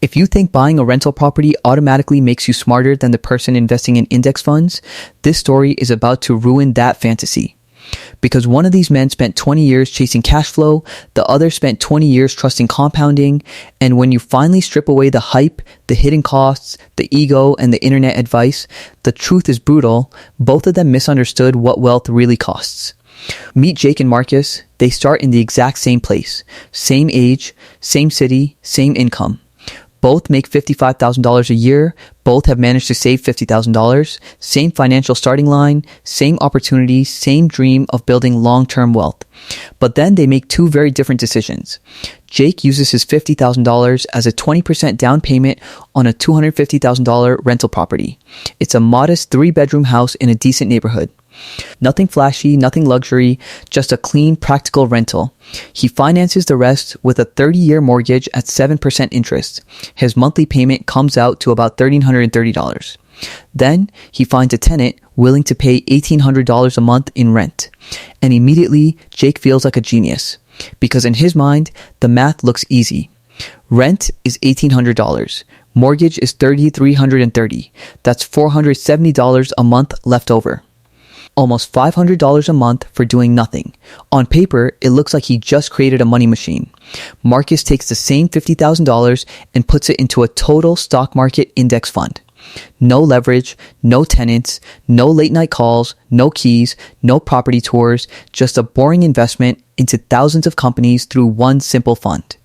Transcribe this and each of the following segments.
If you think buying a rental property automatically makes you smarter than the person investing in index funds, this story is about to ruin that fantasy. Because one of these men spent 20 years chasing cash flow, the other spent 20 years trusting compounding, and when you finally strip away the hype, the hidden costs, the ego, and the internet advice, the truth is brutal. Both of them misunderstood what wealth really costs. Meet Jake and Marcus. They start in the exact same place, same age, same city, same income. Both make $55,000 a year. Both have managed to save $50,000. Same financial starting line, same opportunity, same dream of building long-term wealth. But then they make two very different decisions. Jake uses his $50,000 as a 20% down payment on a $250,000 rental property. It's a modest 3-bedroom house in a decent neighborhood. Nothing flashy, nothing luxury, just a clean, practical rental. He finances the rest with a 30-year mortgage at 7% interest. His monthly payment comes out to about $1,330. Then he finds a tenant willing to pay $1,800 a month in rent. And immediately, Jake feels like a genius. Because in his mind, the math looks easy. Rent is $1,800. Mortgage is $3,330. That's $470 a month left over. Almost $500 a month for doing nothing. On paper, it looks like he just created a money machine. Marcus takes the same $50,000 and puts it into a total stock market index fund. No leverage, no tenants, no late night calls, no keys, no property tours, just a boring investment into thousands of companies through one simple fund.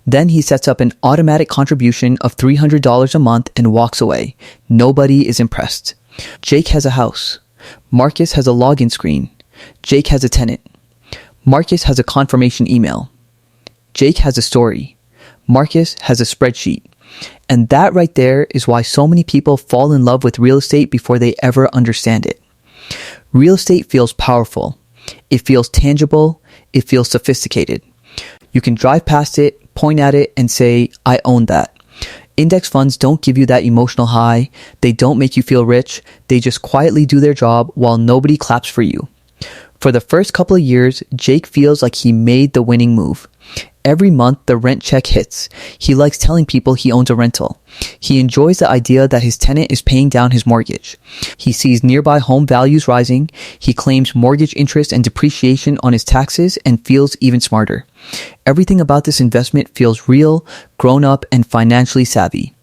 Then he sets up an automatic contribution of $300 a month and walks away. Nobody is impressed. Jake has a house. Marcus has a login screen. Jake has a tenant. Marcus has a confirmation email. Jake has a story. Marcus has a spreadsheet. And that right there is why so many people fall in love with real estate before they ever understand it. Real estate feels powerful. It feels tangible. It feels sophisticated. You can drive past it, point at it, and say, I own that. Index funds don't give you that emotional high. They don't make you feel rich. They just quietly do their job while nobody claps for you. For the first couple of years, Jake feels like he made the winning move. Every month, the rent check hits. He likes telling people he owns a rental. He enjoys the idea that his tenant is paying down his mortgage. He sees nearby home values rising. He claims mortgage interest and depreciation on his taxes and feels even smarter. Everything about this investment feels real, grown up, and financially savvy.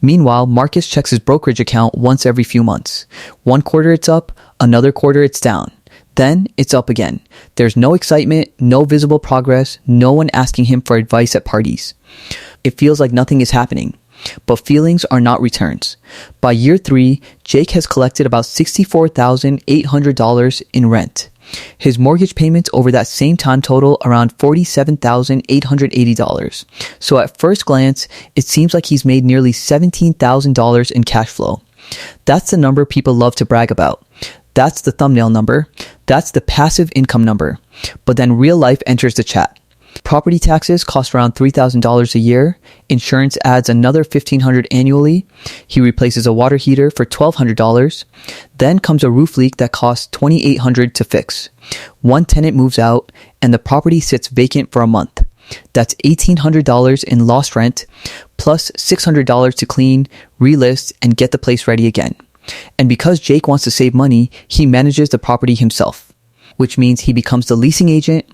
Meanwhile, Marcus checks his brokerage account once every few months. One quarter it's up, another quarter it's down. Then it's up again. There's no excitement, no visible progress, no one asking him for advice at parties. It feels like nothing is happening. But feelings are not returns. By year 3, Jake has collected about $64,800 in rent. His mortgage payments over that same time total around $47,880. So at first glance, it seems like he's made nearly $17,000 in cash flow. That's the number people love to brag about. That's the thumbnail number. That's the passive income number. But then real life enters the chat. Property taxes cost around $3,000 a year. Insurance adds another $1,500 annually. He replaces a water heater for $1,200. Then comes a roof leak that costs $2,800 to fix. One tenant moves out and the property sits vacant for a month. That's $1,800 in lost rent, plus $600 to clean, relist, and get the place ready again. And because Jake wants to save money, he manages the property himself, which means he becomes the leasing agent,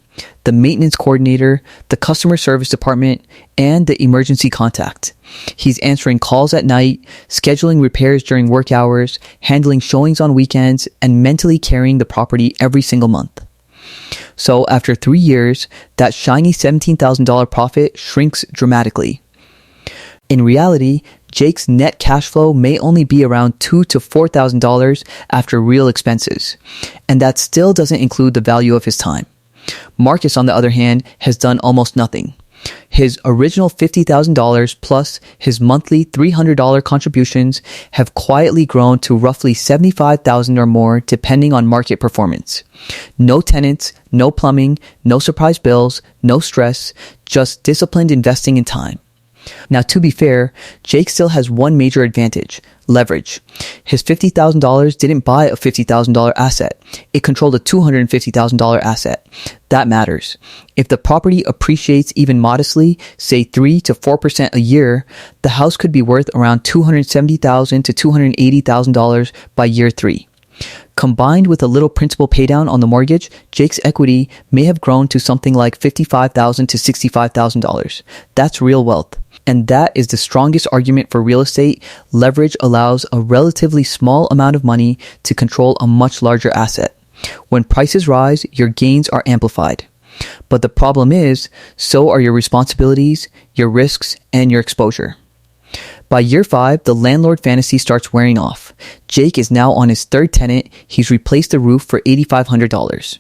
the maintenance coordinator, the customer service department, and the emergency contact. He's answering calls at night, scheduling repairs during work hours, handling showings on weekends, and mentally carrying the property every single month. So after 3 years, that shiny $17,000 profit shrinks dramatically. In reality, Jake's net cash flow may only be around $2,000 to $4,000 after real expenses, and that still doesn't include the value of his time. Marcus, on the other hand, has done almost nothing. His original $50,000 plus his monthly $300 contributions have quietly grown to roughly $75,000 or more depending on market performance. No tenants, no plumbing, no surprise bills, no stress, just disciplined investing in time. Now, to be fair, Jake still has one major advantage: leverage. His $50,000 didn't buy a $50,000 asset. It controlled a $250,000 asset. That matters. If the property appreciates even modestly, say 3 to 4% a year, the house could be worth around $270,000 to $280,000 by year 3. Combined with a little principal paydown on the mortgage, Jake's equity may have grown to something like $55,000 to $65,000. That's real wealth. And that is the strongest argument for real estate. Leverage allows a relatively small amount of money to control a much larger asset. When prices rise, your gains are amplified. But the problem is, so are your responsibilities, your risks, and your exposure. By year 5, the landlord fantasy starts wearing off. Jake is now on his third tenant. He's replaced the roof for $8,500.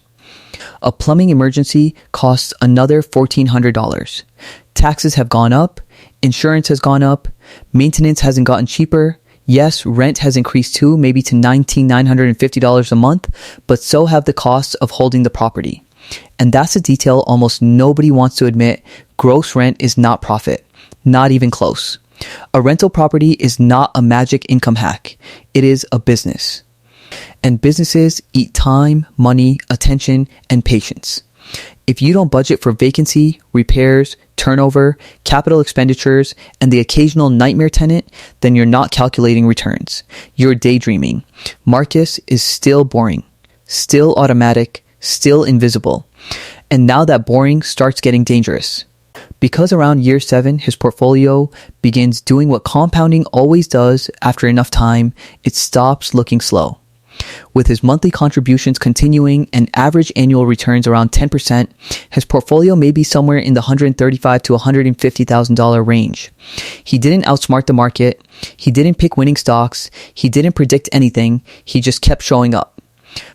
A plumbing emergency costs another $1,400. Taxes have gone up. Insurance has gone up. Maintenance hasn't gotten cheaper. Yes, rent has increased too, maybe to $19,950 a month, but so have the costs of holding the property. And that's a detail almost nobody wants to admit. Gross rent is not profit. Not even close. A rental property is not a magic income hack. It is a business. And businesses eat time, money, attention, and patience. If you don't budget for vacancy, repairs, turnover, capital expenditures, and the occasional nightmare tenant, then you're not calculating returns. You're daydreaming. Marcus is still boring, still automatic, still invisible. And now that boring starts getting dangerous. Because around year 7, his portfolio begins doing what compounding always does after enough time: it stops looking slow. With his monthly contributions continuing and average annual returns around 10%, his portfolio may be somewhere in the $135,000 to $150,000 range. He didn't outsmart the market. He didn't pick winning stocks. He didn't predict anything. He just kept showing up.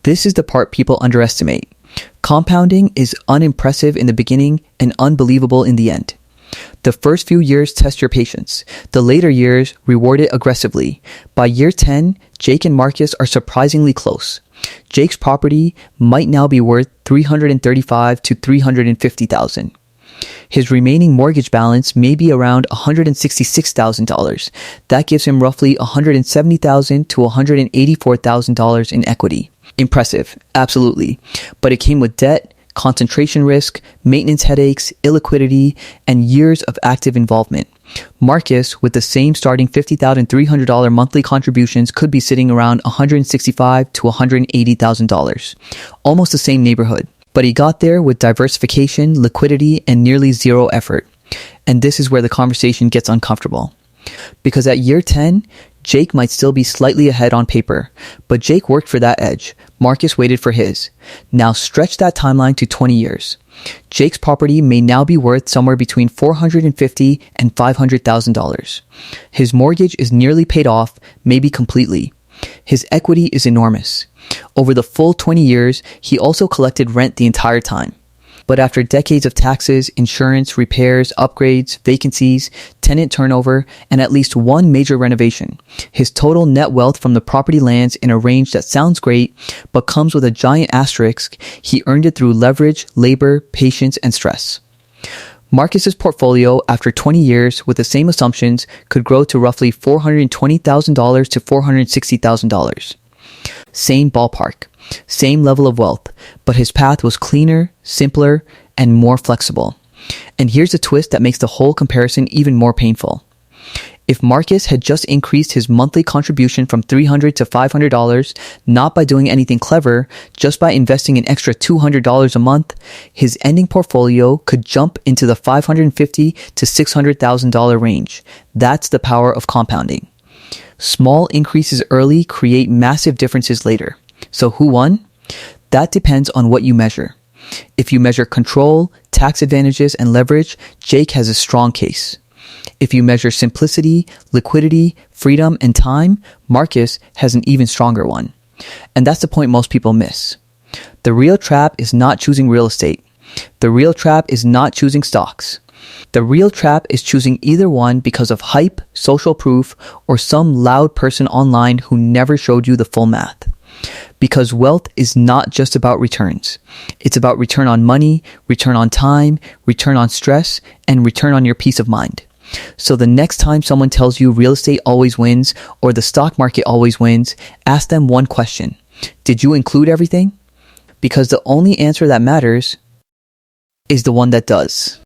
This is the part people underestimate. Compounding is unimpressive in the beginning and unbelievable in the end. The first few years test your patience. The later years reward it aggressively. By year 10, Jake and Marcus are surprisingly close. Jake's property might now be worth $335,000 to $350,000. His remaining mortgage balance may be around $166,000. That gives him roughly $170,000 to $184,000 in equity. Impressive, absolutely. But it came with debt, concentration risk, maintenance headaches, illiquidity, and years of active involvement. Marcus, with the same starting $50,300 monthly contributions, could be sitting around $165,000 to $180,000. Almost the same neighborhood. But he got there with diversification, liquidity, and nearly zero effort. And this is where the conversation gets uncomfortable. Because at year 10, Jake might still be slightly ahead on paper, but Jake worked for that edge. Marcus waited for his. Now stretch that timeline to 20 years. Jake's property may now be worth somewhere between $450,000 and $500,000. His mortgage is nearly paid off, maybe completely. His equity is enormous. Over the full 20 years, he also collected rent the entire time. But after decades of taxes, insurance, repairs, upgrades, vacancies, tenant turnover, and at least one major renovation, his total net wealth from the property lands in a range that sounds great, but comes with a giant asterisk. He earned it through leverage, labor, patience, and stress. Marcus's portfolio, after 20 years with the same assumptions, could grow to roughly $420,000 to $460,000. Same ballpark, same level of wealth, but his path was cleaner, simpler, and more flexible. And here's a twist that makes the whole comparison even more painful. If Marcus had just increased his monthly contribution from $300 to $500, not by doing anything clever, just by investing an extra $200 a month, his ending portfolio could jump into the $550,000 to $600,000 range. That's the power of compounding. Small increases early create massive differences later. So who won? That depends on what you measure. If you measure control, tax advantages, and leverage, Jake has a strong case. If you measure simplicity, liquidity, freedom, and time, Marcus has an even stronger one. And that's the point most people miss. The real trap is not choosing real estate. The real trap is not choosing stocks. The real trap is choosing either one because of hype, social proof, or some loud person online who never showed you the full math. Because wealth is not just about returns. It's about return on money, return on time, return on stress, and return on your peace of mind. So the next time someone tells you real estate always wins or the stock market always wins, ask them one question. Did you include everything? Because the only answer that matters is the one that does.